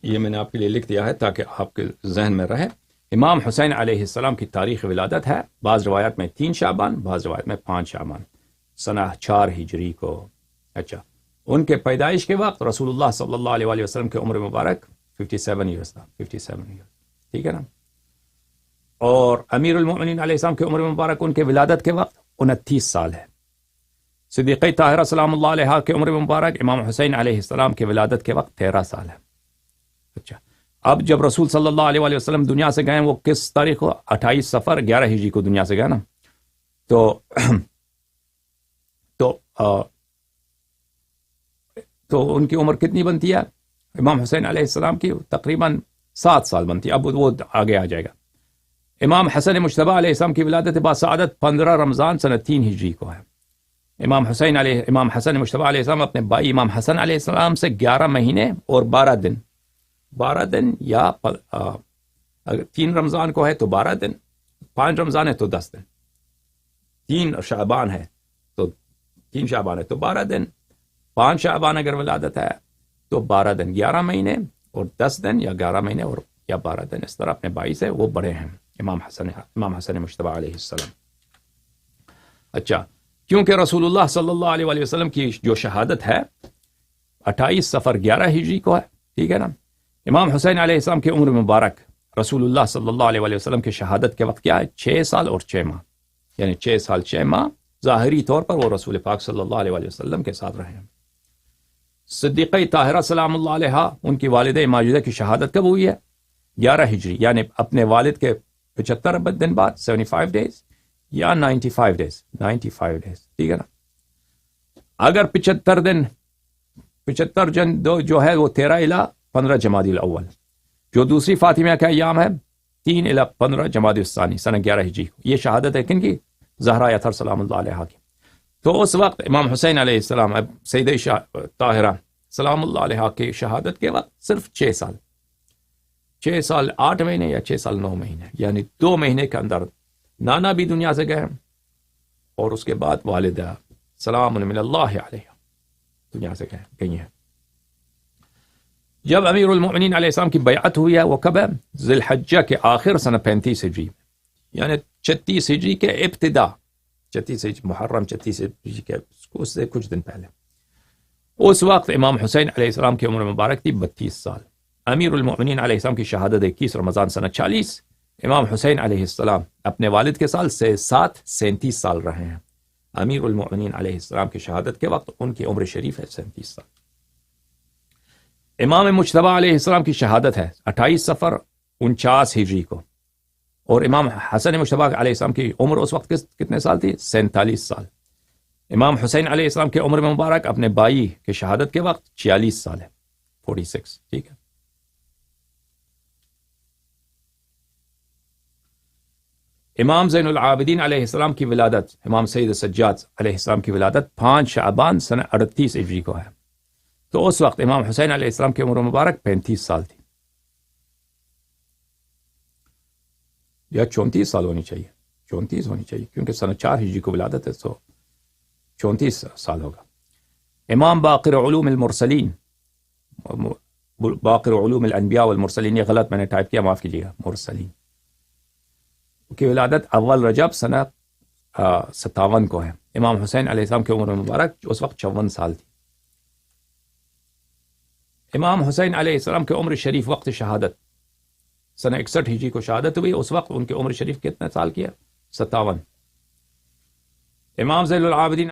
یہ میں نے آپ کے لیے لکھ دیا ہے تاکہ آپ کے ذہن میں رہے. امام حسین علیہ السلام کی تاریخ ولادت ہے بعض روایات میں 3 شعبان، بعض روایات میں 5 شعبان سنہ 4 ہجری کو. اچھا، ان کے پیدائش کے وقت رسول اللہ صلی اللہ علیہ وسلم کی عمر مبارک 57 ایئرس تھا. 57 ایئرس، ٹھیک ہے نا. اور امیر المؤمنین علیہ السلام کی عمر مبارک ان کے ولادت کے وقت 29 سال ہے. صدیقہ طاہرہ سلام اللہ علیہ کی عمر مبارک امام حسین علیہ السلام کی ولادت کے وقت 13 سال ہے. اچھا، اب جب رسول صلی اللہ علیہ وسلم دنیا سے گئے وہ کس تاریخ کو؟ 28 صفر 11 ہجری کو دنیا سے گئے نا. تو ان کی عمر کتنی بنتی ہے؟ امام حسین علیہ السلام کی تقریباً 7 سال بنتی ہے. اب وہ آگے آ جائے گا. امام حسن مجتبی علیہ السلام کی ولادت باسعادت 15 رمضان سنہ 3 ہجری کو ہے. امام حسن مجتبی علیہ السلام اپنے بھائی امام حسن علیہ السلام سے 11 مہینے اور 12 دن یا 3 رمضان کو ہے تو 12 دن، 5 رمضان ہے تو 10 دن، 3 شعبان ہے تو 12 دن، 5 شعبان اگر ولادت ہے تو 12 دن، 11 مہینے اور 10 دن یا 11 مہینے اور یا 12 دن، اس طرح اپنے بھائی سے وہ بڑے ہیں امام حسن مجتبی علیہ السلام. اچھا، کیونکہ رسول اللہ صلی اللہ علیہ وسلم کی جو شہادت ہے 28 صفر 11 ہجری کو ہے، ٹھیک ہے نا. امام حسین علیہ السلام کی عمر مبارک رسول اللہ صلی اللہ علیہ وسلم کی شہادت کے وقت کیا ہے؟ 6 سال اور 6 ماہ، یعنی 6 سال 6 ماہ ظاہری طور پر وہ رسول پاک صلی اللہ علیہ وسلم کے ساتھ رہے ہیں. صدیقہ طاہرہ سلام اللہ علیہ ان کی والدہ ماجدہ کی شہادت کب ہوئی ہے؟ 11 ہجری، یعنی اپنے والد کے 75 دن بعد 75 ڈیز یا 95 ڈیز، ٹھیک ہے نا. اگر 75 جن جو ہے وہ 13 الی 15 جمادی الاول، جو دوسری فاطمیہ کا ایام ہے 3 الی 15 جمادی الثانی سنہ 11 ہجری. یہ شہادت ہے کن کی؟ زہرا اطہر سلام اللہ علیہ کی. تو اس وقت امام حسین علیہ السلام سیدہ طاہرہ سلام اللہ علیہ کی شہادت کے وقت صرف 6 سال 8 مہینے یا 6 سال 9 مہینے، یعنی 2 مہینے کے اندر نانا بھی دنیا سے گئے اور اس کے بعد والدہ سلام من اللہ علیہ دنیا سے گئی ہیں. جب امیر المؤمنین علیہ السلام کی بیعت ہوئی ہے وہ کب ہے؟ ذی الحجہ کے آخر سنہ 35 ہجری، یعنی 36 ہجری کے ابتدا، 36 محرم 36 ہجری کے اس سے کچھ دن پہلے. اس وقت امام حسین علیہ السلام کی عمر مبارک تھی 32 سال. امیر المؤمنین علیہ السلام کی شہادت 21 رمضان سنہ 40. امام حسین علیہ السلام اپنے والد کے ساتھ 37 سال رہے ہیں. امیر المؤمنین علیہ السلام کی شہادت کے وقت ان کی عمر شریف ہے 37 سال. امام مجتبی علیہ السلام کی شہادت ہے 28 صفر 49 ہجری کو، اور امام حسن مجتبی علیہ السلام کی عمر اس وقت کتنے سال تھی؟ 47 سال. امام حسین علیہ السلام کی عمر مبارک اپنے بھائی کی شہادت کے وقت 46 سال ہے، 46، ٹھیک ہے. امام زین العابدین علیہ السلام کی ولادت، امام سید سجاد علیہ السلام کی ولادت 5 شعبان سنہ 38 ہجری کو ہے. تو اس وقت امام حسین علیہ السلام کی عمر مبارک 35 سال تھی، یا 34 سال ہونی چاہیے، 34 ہونی چاہیے کیونکہ سنہ 4 ہجری کو ولادت ہے تو 34 سال ہوگا. امام باقر علوم المرسلین، باقر علوم الانبیاء والمرسلین، یہ غلط میں نے ٹائپ کیا، معاف کیجیے گا، مرسلین کی ولادت اول رجب سنہ 57 کو ہے. امام حسین علیہ السلام کی عمر مبارک اس وقت 54 سال تھی. امام حسین علیہ السلام کی عمر شریف وقت شہادت سنہ 61 ہجری کو شہادت ہوئی، اس وقت ان کی عمر شریف کتنے سال کی ہے؟ 57. امام زین العابدین